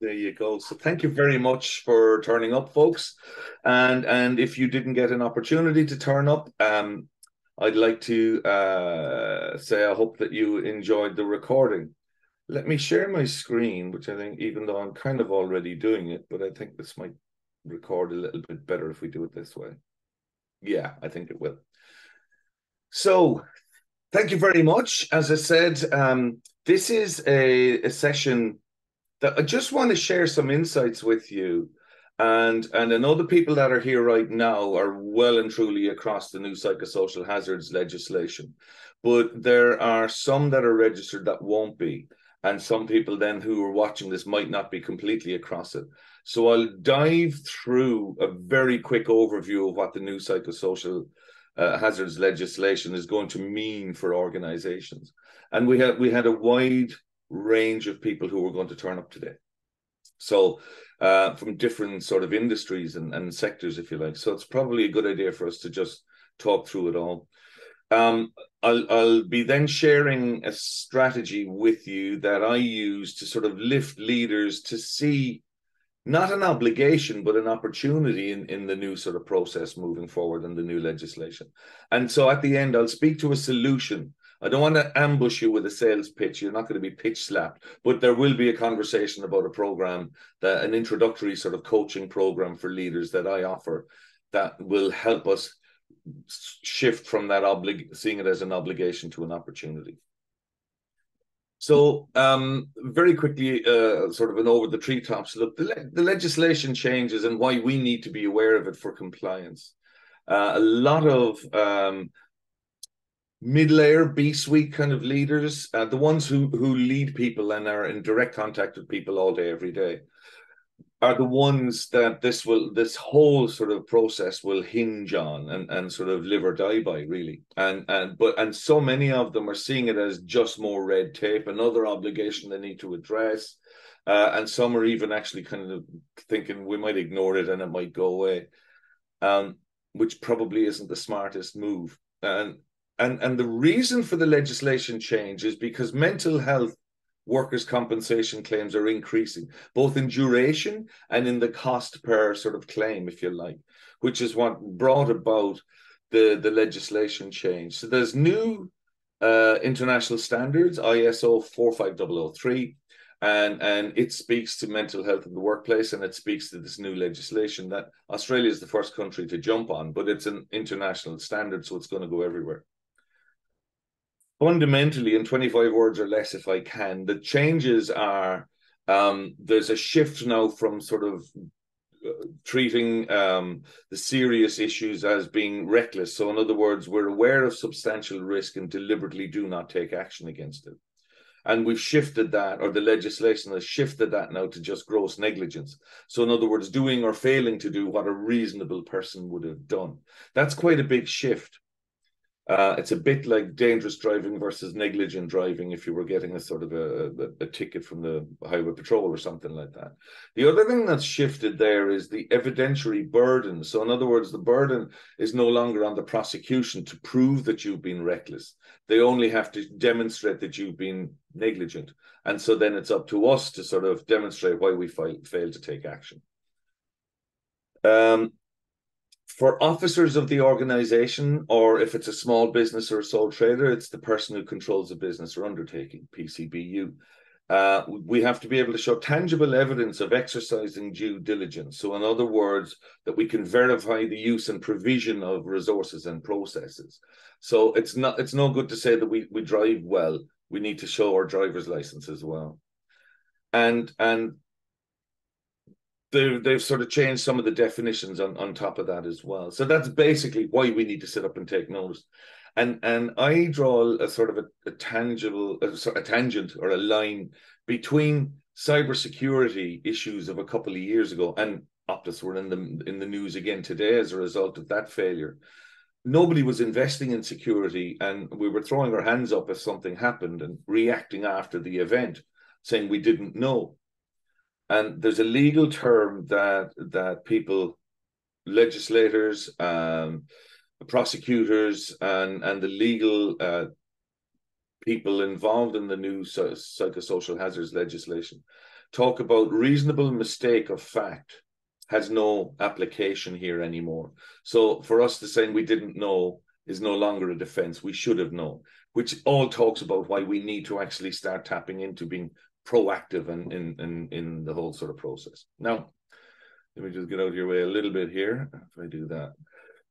There you go. So thank you very much for turning up, folks. And if you didn't get an opportunity to turn up, I'd like to say I hope that you enjoyed the recording. Let me share my screen, which I think, even though I'm kind of already doing it, but I think this might record a little bit better if we do it this way. Yeah, I think it will. So thank you very much. As I said, this is a session that I just want to share some insights with you. And I know the people that are here right now are well and truly across the new psychosocial hazards legislation, but there are some that are registered that won't be. And some people then who are watching this might not be completely across it. So I'll dive through a very quick overview of what the new psychosocial hazards legislation is going to mean for organizations. And we had a wide range of people who were going to turn up today. So from different sort of industries and sectors, if you like. So it's probably a good idea for us to just talk through it all. I'll be then sharing a strategy with you that I use to sort of lift leaders to see not an obligation, but an opportunity in the new sort of process moving forward and the new legislation. And so at the end, I'll speak to a solution. I don't want to ambush you with a sales pitch. You're not going to be pitch slapped, but there will be a conversation about a program, an introductory sort of coaching program for leaders that I offer that will help us shift from that seeing it as an obligation to an opportunity. So very quickly, sort of an over the treetops look, the legislation changes and why we need to be aware of it for compliance. A lot of mid-layer B-suite kind of leaders, the ones who lead people and are in direct contact with people all day, every day, are the ones that this whole sort of process will hinge on and sort of live or die by, really. And so many of them are seeing it as just more red tape, another obligation they need to address. And some are even actually kind of thinking we might ignore it and it might go away, which probably isn't the smartest move. And the reason for the legislation change is because mental health workers' compensation claims are increasing, both in duration and in the cost per sort of claim, if you like, which is what brought about the legislation change. So there's new international standards, ISO 45003, and it speaks to mental health in the workplace, and it speaks to this new legislation that Australia is the first country to jump on, but it's an international standard, so it's going to go everywhere. Fundamentally, in 25 words or less, if I can, the changes are there's a shift now from sort of treating the serious issues as being reckless. So in other words, we're aware of substantial risk and deliberately do not take action against it. And we've shifted that, or the legislation has shifted that now to just gross negligence. So in other words, doing or failing to do what a reasonable person would have done. That's quite a big shift. It's a bit like dangerous driving versus negligent driving if you were getting a sort of a ticket from the highway patrol or something like that. The other thing that's shifted there is the evidentiary burden. So in other words, the burden is no longer on the prosecution to prove that you've been reckless. They only have to demonstrate that you've been negligent. And so then it's up to us to sort of demonstrate why we failed to take action. For officers of the organization, or if it's a small business or a sole trader, it's the person who controls the business or undertaking, PCBU. We have to be able to show tangible evidence of exercising due diligence. So in other words, that we can verify the use and provision of resources and processes. So it's no good to say that we drive well. We need to show our driver's license as well. And they've sort of changed some of the definitions on top of that as well. So that's basically why we need to sit up and take notice. And I draw a sort of a tangent or a line between cybersecurity issues of a couple of years ago, and Optus were in the news again today as a result of that failure. Nobody was investing in security, and we were throwing our hands up if something happened and reacting after the event, saying we didn't know. And there's a legal term that people, legislators, prosecutors, and the legal people involved in the new psychosocial hazards legislation talk about reasonable mistake of fact has no application here anymore. So for us to say we didn't know is no longer a defense. We should have known, which all talks about why we need to actually start tapping into being proactive in the whole sort of process. Now, let me just get out of your way a little bit here. If I do that.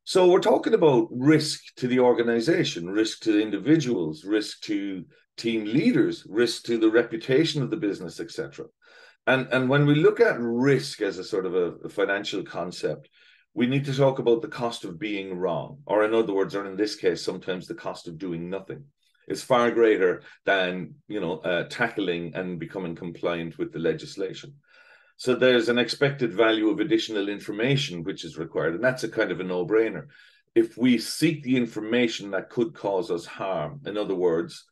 So we're talking about risk to the organization, risk to individuals, risk to team leaders, risk to the reputation of the business, etc. And when we look at risk as a sort of a financial concept, we need to talk about the cost of being wrong, or in other words, or in this case, sometimes the cost of doing nothing. It's far greater than, tackling and becoming compliant with the legislation. So there's an expected value of additional information which is required, and that's a kind of a no-brainer. If we seek the information that could cause us harm, in other words,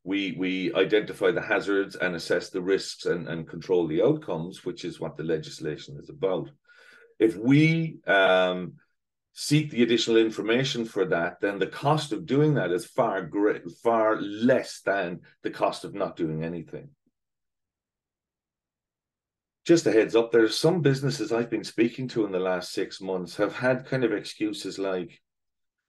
we identify the hazards and assess the risks and control the outcomes, which is what the legislation is about. If we seek the additional information for that, then the cost of doing that is far less than the cost of not doing anything. Just a heads up, there's some businesses I've been speaking to in the last 6 months have had kind of excuses like,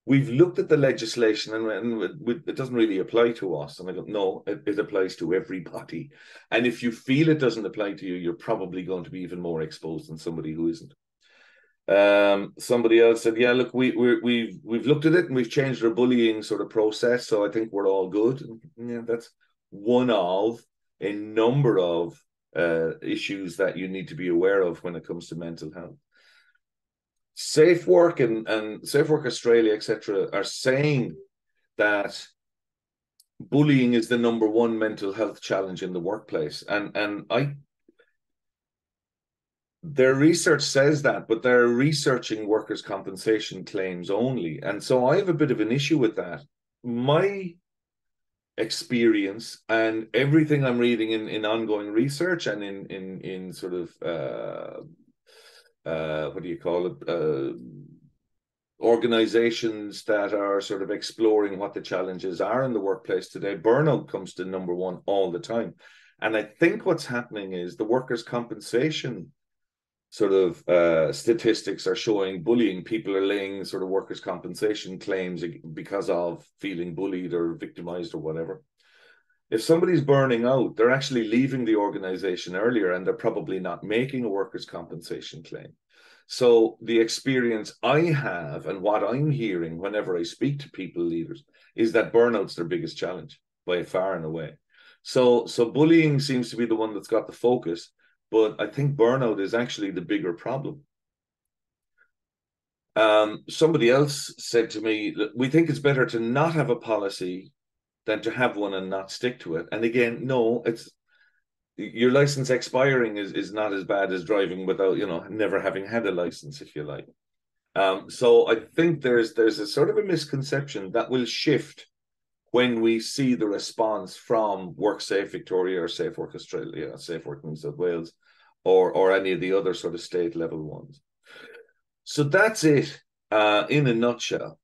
we've looked at the legislation and it doesn't really apply to us. And I go, no, it applies to everybody. And if you feel it doesn't apply to you, you're probably going to be even more exposed than somebody who isn't. Somebody else said, yeah, look, we've looked at it and we've changed our bullying sort of process. So I think we're all good. And, yeah, that's one of a number of issues that you need to be aware of when it comes to mental health. Safe Work and Safe Work Australia, etc., are saying that bullying is the #1 mental health challenge in the workplace, and their research says that, but they're researching workers' compensation claims only, and so I have a bit of an issue with that. My experience and everything I'm reading in ongoing research and in sort of what do you call it? Organizations that are sort of exploring what the challenges are in the workplace today. Burnout comes to #1 all the time. And I think what's happening is the workers' compensation sort of statistics are showing bullying. People are laying sort of workers' compensation claims because of feeling bullied or victimized or whatever. If somebody's burning out, they're actually leaving the organization earlier and they're probably not making a workers' compensation claim. So the experience I have and what I'm hearing whenever I speak to people leaders is that burnout's their biggest challenge by far and away. So bullying seems to be the one that's got the focus, but I think burnout is actually the bigger problem. Somebody else said to me, we think it's better to not have a policy than to have one and not stick to it. And again, no, it's your license expiring is not as bad as driving without, never having had a license, if you like. So I think there's a sort of a misconception that will shift when we see the response from WorkSafe Victoria or Safe Work Australia, Safe Work New South Wales, or any of the other sort of state level ones. So that's it in a nutshell.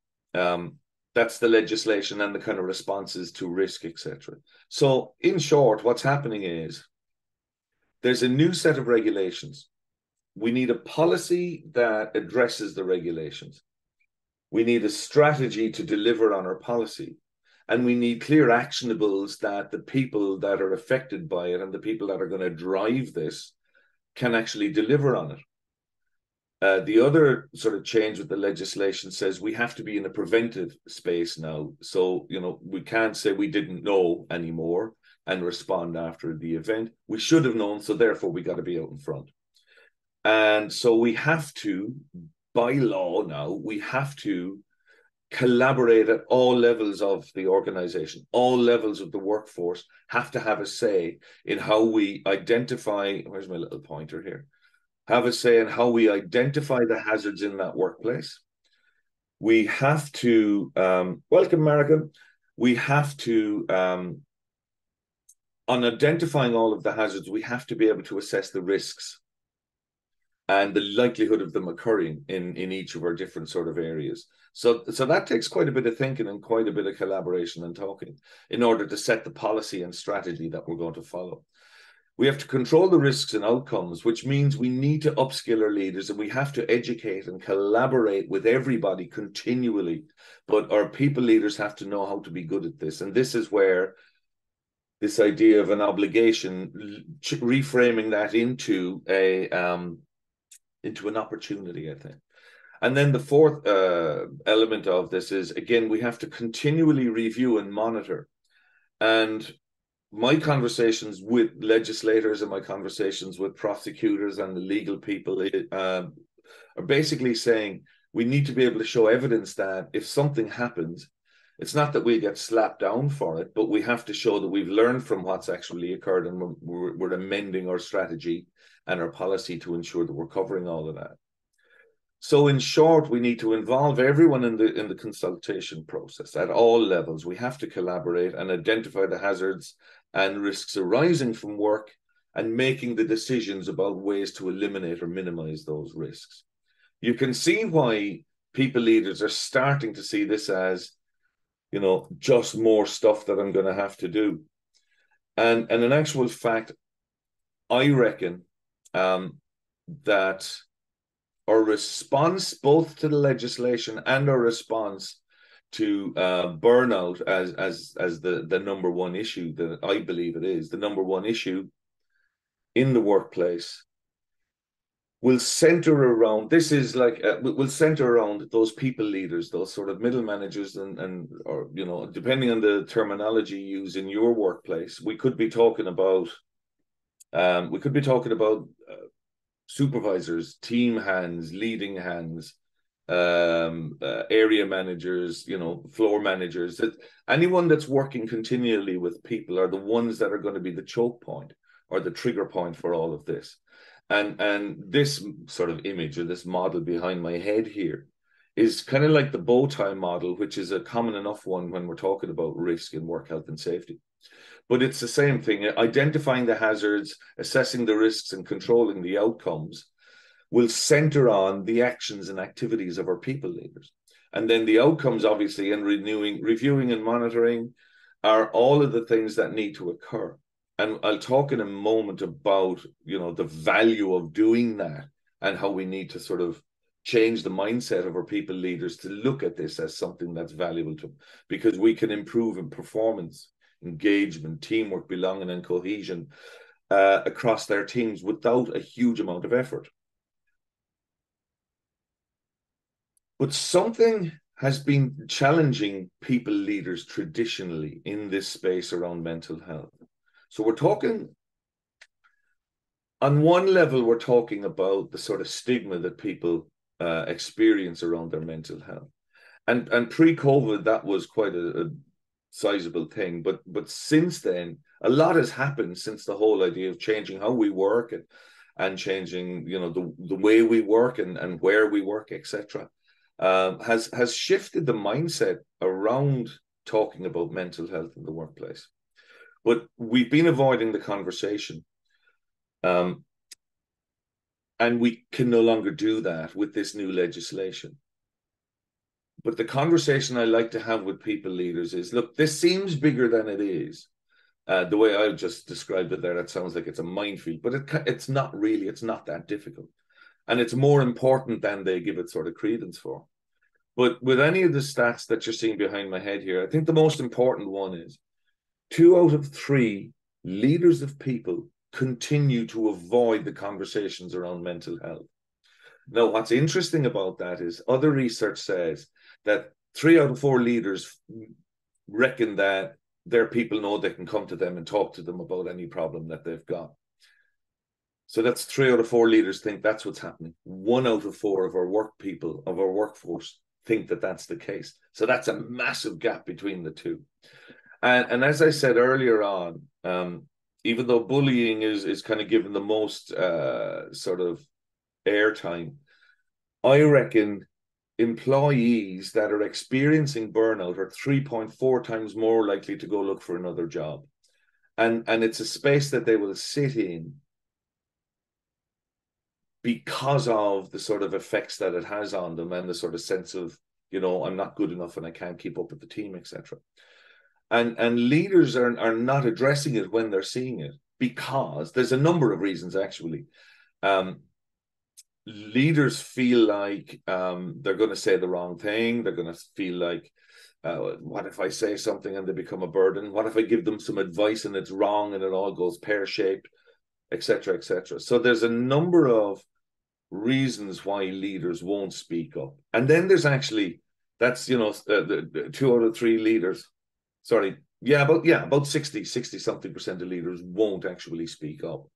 That's the legislation and the kind of responses to risk, etc. So in short, what's happening is there's a new set of regulations. We need a policy that addresses the regulations. We need a strategy to deliver on our policy. And we need clear actionables that the people that are affected by it and the people that are going to drive this can actually deliver on it. The other sort of change with the legislation says we have to be in a preventive space now. So, we can't say we didn't know anymore and respond after the event. We should have known, so therefore we got to be out in front. And so we have to, by law now, we have to collaborate at all levels of the organization. All levels of the workforce have to have a say in how we identify, where's my little pointer here? Have a say in how we identify the hazards in that workplace. We have to, welcome Marika, we have to, on identifying all of the hazards, we have to be able to assess the risks. and the likelihood of them occurring in each of our different sort of areas. So that takes quite a bit of thinking and quite a bit of collaboration and talking in order to set the policy and strategy that we're going to follow. We have to control the risks and outcomes, which means we need to upskill our leaders and we have to educate and collaborate with everybody continually. But our people leaders have to know how to be good at this. And this is where this idea of an obligation, reframing that into an opportunity, I think. And then the fourth element of this is, again, we have to continually review and monitor. And my conversations with legislators and my conversations with prosecutors and the legal people are basically saying we need to be able to show evidence that if something happens, it's not that we get slapped down for it, but we have to show that we've learned from what's actually occurred and we're amending our strategy and our policy to ensure that we're covering all of that. So in short, we need to involve everyone in the consultation process at all levels. We have to collaborate and identify the hazards and risks arising from work and making the decisions about ways to eliminate or minimize those risks. You can see why people leaders are starting to see this as, you know, just more stuff that I'm going to have to do. And in actual fact, I reckon that our response both to the legislation and our response to burnout as the number one issue that I believe it is, the number one issue in the workplace, will center around, this is like, will center around those people leaders, those sort of middle managers and or, you know, depending on the terminology used in your workplace, we could be talking about supervisors, team hands, leading hands, area managers, you know, floor managers. That anyone that's working continually with people are the ones that are going to be the choke point or the trigger point for all of this. And this sort of image or this model behind my head here is kind of like the bow tie model, which is a common enough one when we're talking about risk in work health and safety. But it's the same thing. Identifying the hazards, assessing the risks, and controlling the outcomes will center on the actions and activities of our people leaders. And then the outcomes, obviously, and reviewing and monitoring are all of the things that need to occur. And I'll talk in a moment about, you know, the value of doing that and how we need to sort of change the mindset of our people leaders to look at this as something that's valuable to them, because we can improve in performance, engagement, teamwork, belonging, and cohesion across their teams without a huge amount of effort. But something has been challenging people leaders traditionally in this space around mental health. So we're talking, on one level, we're talking about the sort of stigma that people experience around their mental health. And pre-COVID, that was quite a sizable thing. But since then, a lot has happened since the whole idea of changing how we work and changing, you know, the way we work and where we work, etc. Has shifted the mindset around talking about mental health in the workplace. But we've been avoiding the conversation. And we can no longer do that with this new legislation. But the conversation I like to have with people leaders is, look, this seems bigger than it is. The way I just described it there, that sounds like it's a minefield, but it's not really, it's not that difficult. And it's more important than they give it sort of credence for. But with any of the stats that you're seeing behind my head here, I think the most important one is 2 out of 3 leaders of people continue to avoid the conversations around mental health. Now, what's interesting about that is other research says that 3 out of 4 leaders reckon that their people know they can come to them and talk to them about any problem that they've got. So that's 3 out of 4 leaders think that's what's happening. 1 out of 4 of our work people, of our workforce, think that that's the case. So that's a massive gap between the two. And as I said earlier on, even though bullying is kind of given the most sort of airtime, I reckon employees that are experiencing burnout are 3.4 times more likely to go look for another job. And it's a space that they will sit in because of the sort of effects that it has on them and the sort of sense of, I'm not good enough and I can't keep up with the team, etc. And leaders are not addressing it when they're seeing it, because there's a number of reasons, actually. Leaders feel like they're going to say the wrong thing. They're going to feel like, what if I say something and they become a burden? What if I give them some advice and it's wrong and it all goes pear-shaped, etc., etc. So there's a number of reasons why leaders won't speak up. And then there's actually, that's, the 2 out of 3 leaders, about 60 something% of leaders won't actually speak up.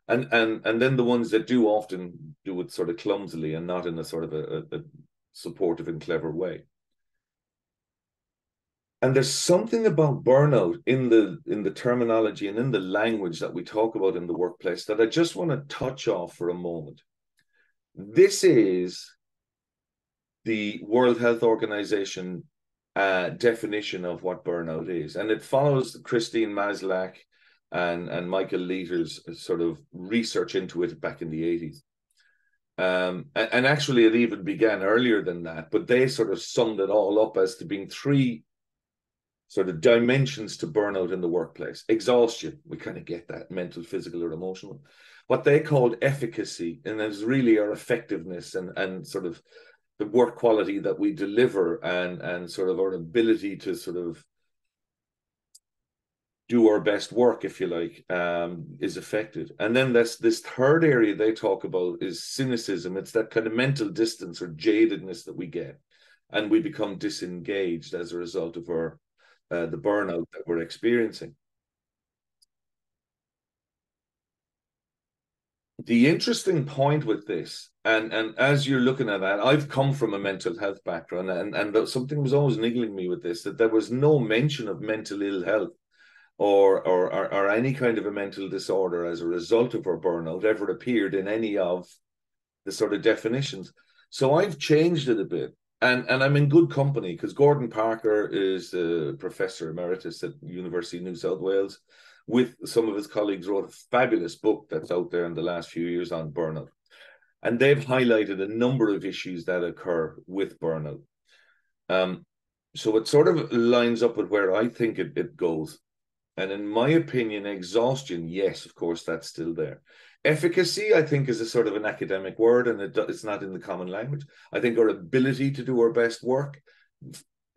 And then the ones that do often do it sort of clumsily and not in a sort of a supportive and clever way. And there's something about burnout in the terminology and in the language that we talk about in the workplace that I just want to touch off for a moment. This is the World Health Organization definition of what burnout is, and it follows Christine Maslach and Michael Leiter's sort of research into it back in the 80s. And actually, it even began earlier than that, but they sort of summed it all up as to being 3 sort of dimensions to burnout in the workplace. Exhaustion, we kind of get that, mental, physical, or emotional. What they called efficacy, and is really our effectiveness and sort of the work quality that we deliver and sort of our ability to sort of do our best work, if you like, is affected. And then this 3rd area they talk about is cynicism. It's that kind of mental distance or jadedness that we get, and we become disengaged as a result of our the burnout that we're experiencing. The interesting point with this, and as you're looking at that, I've come from a mental health background, and something was always niggling me with this, that there was no mention of mental ill health or any kind of a mental disorder as a result of our burnout ever appeared in any of the sort of definitions. So I've changed it a bit. And I'm in good company, because Gordon Parker is a professor emeritus at University of New South Wales. With some of his colleagues, wrote a fabulous book that's out there in the last few years on burnout. And they've highlighted a number of issues that occur with burnout. So it sort of lines up with where I think it goes. And in my opinion, exhaustion, yes, of course, that's still there. Efficacy, I think, is a sort of an academic word, and it's not in the common language. I think our ability to do our best work,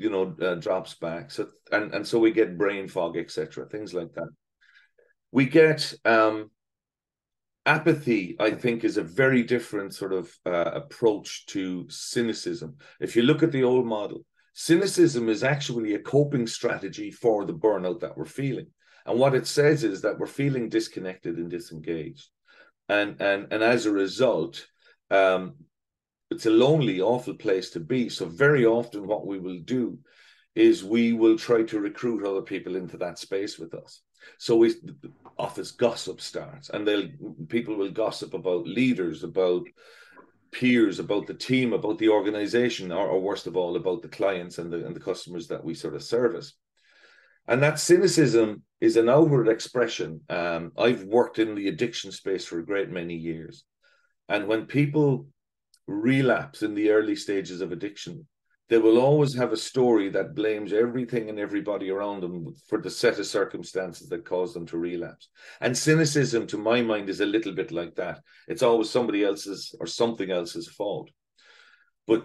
drops back. So and so we get brain fog, etc., things like that. We get apathy, I think, is a very different sort of approach to cynicism. If you look at the old model, cynicism is actually a coping strategy for the burnout that we're feeling. And what it says is that we're feeling disconnected and disengaged. And as a result, it's a lonely, awful place to be. So very often what we will do is we will try to recruit other people into that space with us. So office gossip starts, and people will gossip about leaders, about peers, about the team, about the organization, or worst of all, about the clients and the customers that we sort of service. And that cynicism is an outward expression. I've worked in the addiction space for a great many years. And when people relapse in the early stages of addiction, they will always have a story that blames everything and everybody around them for the set of circumstances that caused them to relapse. And cynicism, to my mind, is a little bit like that. It's always somebody else's or something else's fault. But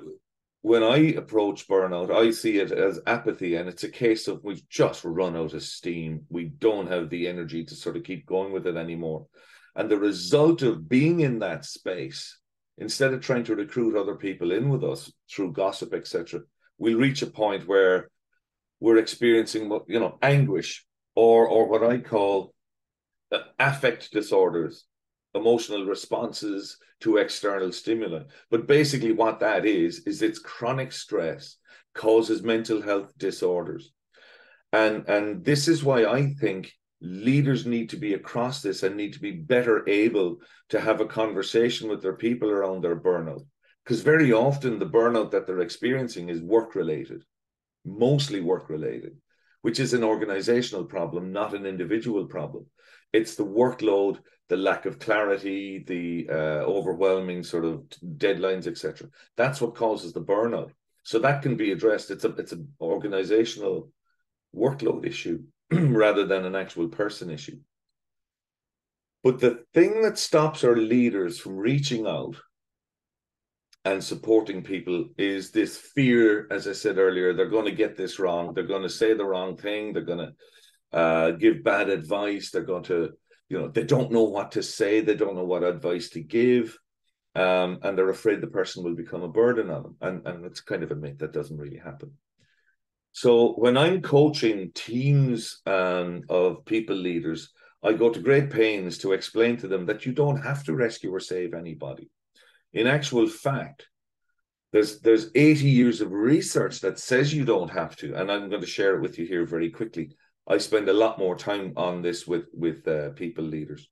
when I approach burnout, I see it as apathy, and it's a case of we've just run out of steam. We don't have the energy to sort of keep going with it anymore. And the result of being in that space, instead of trying to recruit other people in with us through gossip, etc., we'll reach a point where we're experiencing, anguish or what I call affect disorders, emotional responses to external stimuli. But basically what that is it's chronic stress causes mental health disorders. And this is why I think leaders need to be across this and need to be better able to have a conversation with their people around their burnout. Because very often the burnout that they're experiencing is work-related, mostly work-related, which is an organizational problem, not an individual problem. It's the workload, the lack of clarity, the overwhelming sort of deadlines, etc. That's what causes the burnout. So that can be addressed. It's an organizational workload issue rather than an actual person issue. But the thing that stops our leaders from reaching out and supporting people is this fear, as I said earlier, they're going to get this wrong. They're going to say the wrong thing. They're going to give bad advice. They're going to, they don't know what to say. They don't know what advice to give. And they're afraid the person will become a burden on them. And let's kind of admit that doesn't really happen. So when I'm coaching teams of people leaders, I go to great pains to explain to them that you don't have to rescue or save anybody. In actual fact, there's 80 years of research that says you don't have to, and I'm going to share it with you here very quickly. I spend a lot more time on this with people leaders.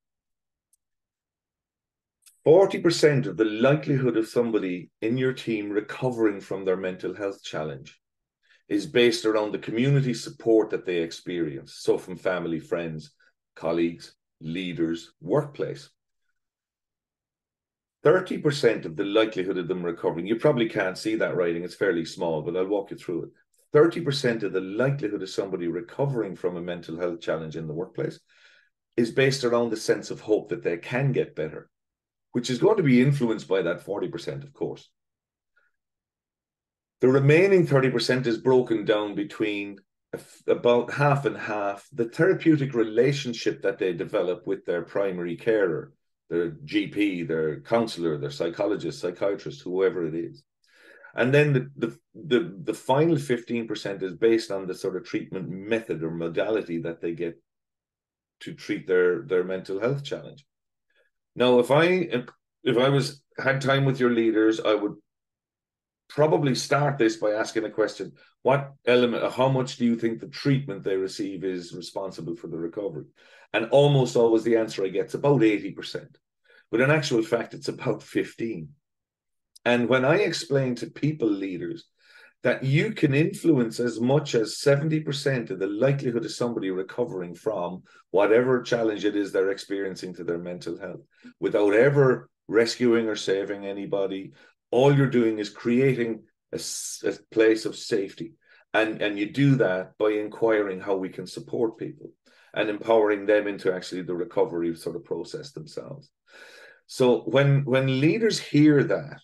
40% of the likelihood of somebody in your team recovering from their mental health challenge is based around the community support that they experience. So from family, friends, colleagues, leaders, workplace. 30% of the likelihood of them recovering, you probably can't see that writing, it's fairly small, but I'll walk you through it. 30% of the likelihood of somebody recovering from a mental health challenge in the workplace is based around the sense of hope that they can get better, which is going to be influenced by that 40%, of course. The remaining 30% is broken down between about half and half, the therapeutic relationship that they develop with their primary carer, their GP, their counselor, their psychologist, psychiatrist, whoever it is. And then the final 15% is based on the sort of treatment method or modality that they get to treat their mental health challenge. Now, if I had time with your leaders, I would probably start this by asking a question: what element, how much do you think the treatment they receive is responsible for the recovery? And almost always the answer I get is about 80%. But in actual fact, it's about 15%. And when I explain to people leaders that you can influence as much as 70% of the likelihood of somebody recovering from whatever challenge it is they're experiencing to their mental health without ever rescuing or saving anybody, all you're doing is creating a place of safety. And you do that by inquiring how we can support people and empowering them into actually the recovery sort of process themselves. So when leaders hear that,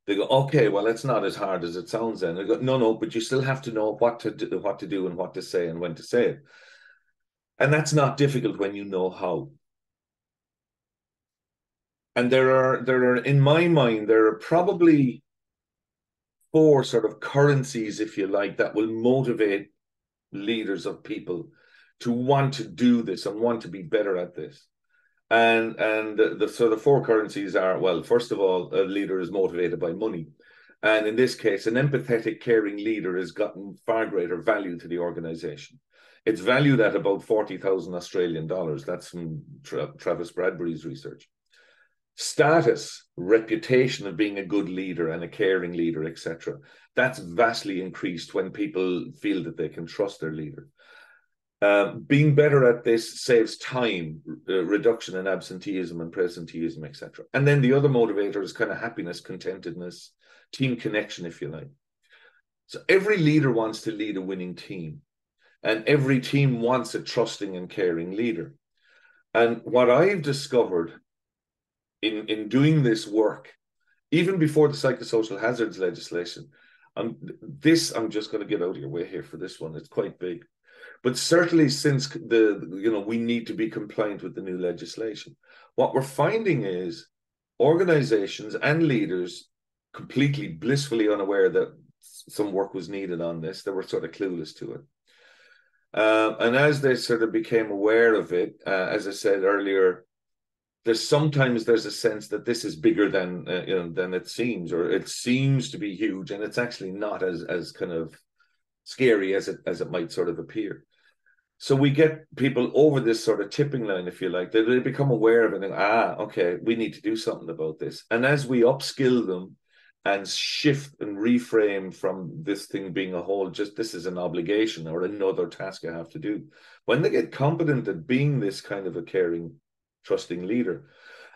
they go, okay, well, it's not as hard as it sounds then. They go, no, but you still have to know what to do and what to say and when to say it. And that's not difficult when you know how. And there are, in my mind, there are probably 4 sort of currencies, if you like, that will motivate leaders of people to want to do this and want to be better at this. And the 4 currencies are, well, first of all, a leader is motivated by money. And in this case, an empathetic, caring leader has gotten far greater value to the organization. It's valued at about 40,000 Australian dollars. That's from Travis Bradbury's research. Status, reputation of being a good leader and a caring leader, etc. That's vastly increased when people feel that they can trust their leader. Being better at this saves time, reduction in absenteeism and presenteeism, etc. And then the other motivator is kind of happiness, contentedness, team connection, if you like. So every leader wants to lead a winning team, and every team wants a trusting and caring leader. And what I've discovered in doing this work, even before the psychosocial hazards legislation, I'm just going to get out of your way here for this one. It's quite big. But certainly since we need to be compliant with the new legislation, what we're finding is organizations and leaders completely blissfully unaware that some work was needed on this. They were sort of clueless to it. And as they sort of became aware of it, as I said earlier, there's a sense that this is bigger than it seems, or it seems to be huge, and it's actually not as kind of scary as it might sort of appear. So we get people over this sort of tipping line, if you like. They become aware of it and okay, we need to do something about this. And as we upskill them and shift and reframe from this thing being a whole, just this is an obligation or another task I have to do. When they get competent at being this kind of a caring, trusting leader,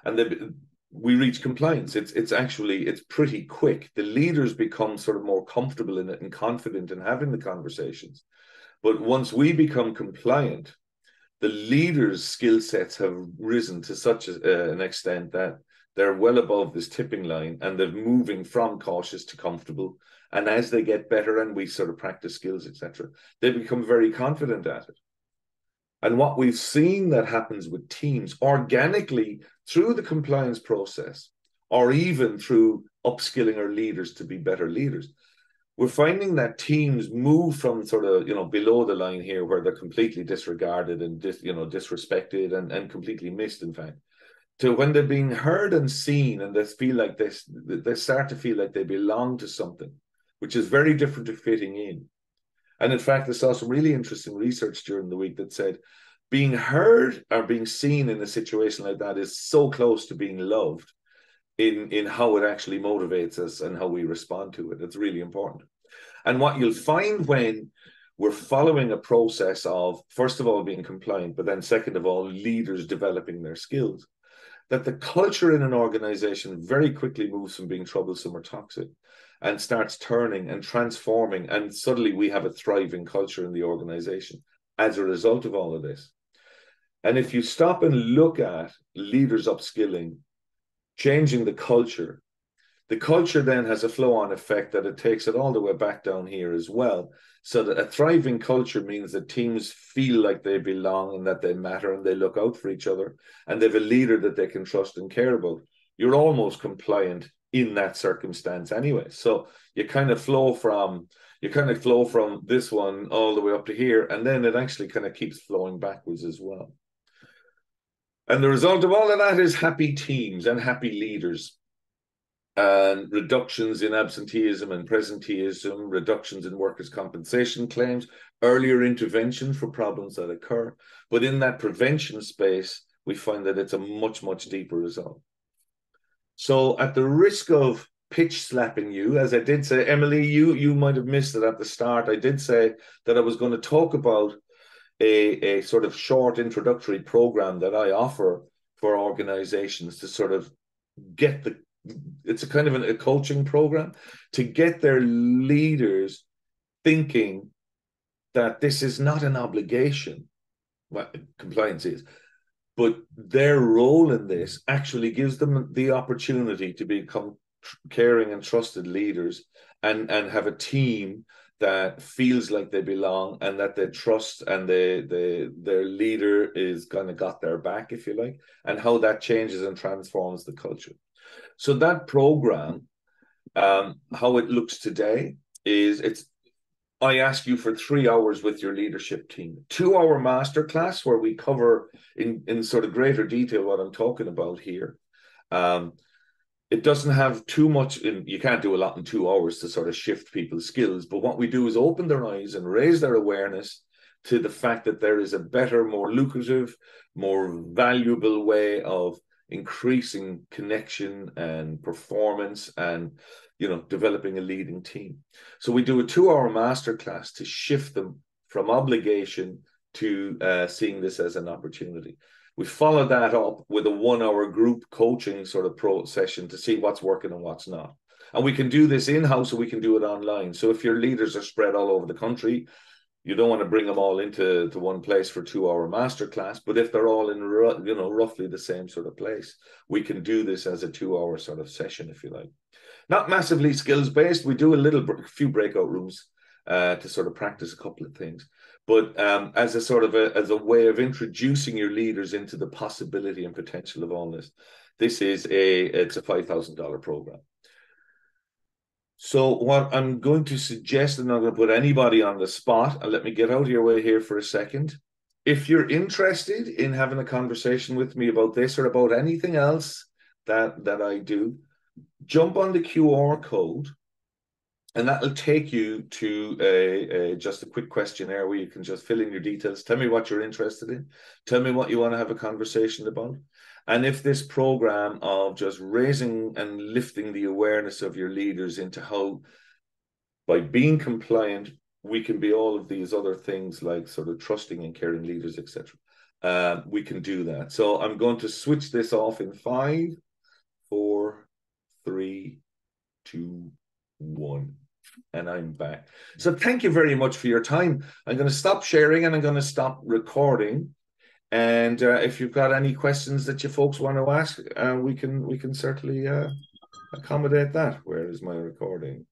and we reach compliance, it's pretty quick. The leaders become sort of more comfortable in it and confident in having the conversations. But once we become compliant, the leaders' skill sets have risen to such an extent that they're well above this tipping line, and they're moving from cautious to comfortable. And as they get better and we sort of practice skills, etc., they become very confident at it. And what we've seen that happens with teams organically through the compliance process, or even through upskilling our leaders to be better leaders, we're finding that teams move from sort of, below the line here, where they're completely disregarded and disrespected and completely missed, in fact, to when they're being heard and seen, and they feel like they start to feel like they belong to something, which is very different to fitting in. And in fact, I saw some really interesting research during the week that said being heard or being seen in a situation like that is so close to being loved in how it actually motivates us and how we respond to it. It's really important. And what you'll find when we're following a process of, first of all, being compliant, but then second of all, leaders developing their skills, that the culture in an organization very quickly moves from being troublesome or toxic and starts turning and transforming. And suddenly we have a thriving culture in the organization as a result of all of this. And if you stop and look at leaders upskilling, changing the culture then has a flow-on effect that it takes it all the way back down here as well. So that a thriving culture means that teams feel like they belong and that they matter and they look out for each other and they have a leader that they can trust and care about. You're almost compliant in that circumstance anyway. So you kind of flow from this one all the way up to here, and then it actually kind of keeps flowing backwards as well. And the result of all of that is happy teams and happy leaders, and reductions in absenteeism and presenteeism, reductions in workers' compensation claims, earlier intervention for problems that occur. But in that prevention space, we find that it's a much, much deeper result. So at the risk of pitch slapping you, as I did say, Emily, you might have missed it at the start. I did say that I was going to talk about a sort of short introductory program that I offer for organizations to sort of get it's a kind of a coaching program to get their leaders thinking that this is not an obligation, what compliance is, but their role in this actually gives them the opportunity to become caring and trusted leaders and have a team that feels like they belong and that they trust, and their leader is kind of got their back, if you like, and how that changes and transforms the culture. So that program, how it looks today is I ask you for 3 hours with your leadership team, 2-hour masterclass where we cover in sort of greater detail what I'm talking about here. It doesn't have too much you can't do a lot in 2 hours to sort of shift people's skills, but what we do is open their eyes and raise their awareness to the fact that there is a better, more lucrative, more valuable way of increasing connection and performance and developing a leading team. So we do a 2-hour masterclass to shift them from obligation to seeing this as an opportunity. We follow that up with a 1-hour group coaching sort of pro session to see what's working and what's not. And we can do this in-house, or we can do it online. So if your leaders are spread all over the country, you don't want to bring them all into one place for 2-hour masterclass. But if they're all in roughly the same sort of place, we can do this as a 2-hour sort of session, if you like. Not massively skills based. We do a few breakout rooms to sort of practice a couple of things. But as a sort of as a way of introducing your leaders into the possibility and potential of all this, it's a $5,000 program. So what I'm going to suggest, and I'm going to put anybody on the spot, and let me get out of your way here for a second. If you're interested in having a conversation with me about this or about anything else that I do, jump on the QR code And that'll take you to just a quick questionnaire where you can just fill in your details. Tell me what you're interested in. Tell me what you want to have a conversation about. And if this program of just raising and lifting the awareness of your leaders into how, by being compliant, we can be all of these other things like sort of trusting and caring leaders, etc. We can do that. So I'm going to switch this off in 5, 4, 3, 2, 1. And I'm back. So thank you very much for your time. I'm going to stop sharing and I'm going to stop recording. And if you've got any questions that you folks want to ask, we can certainly accommodate that. Where is my recording?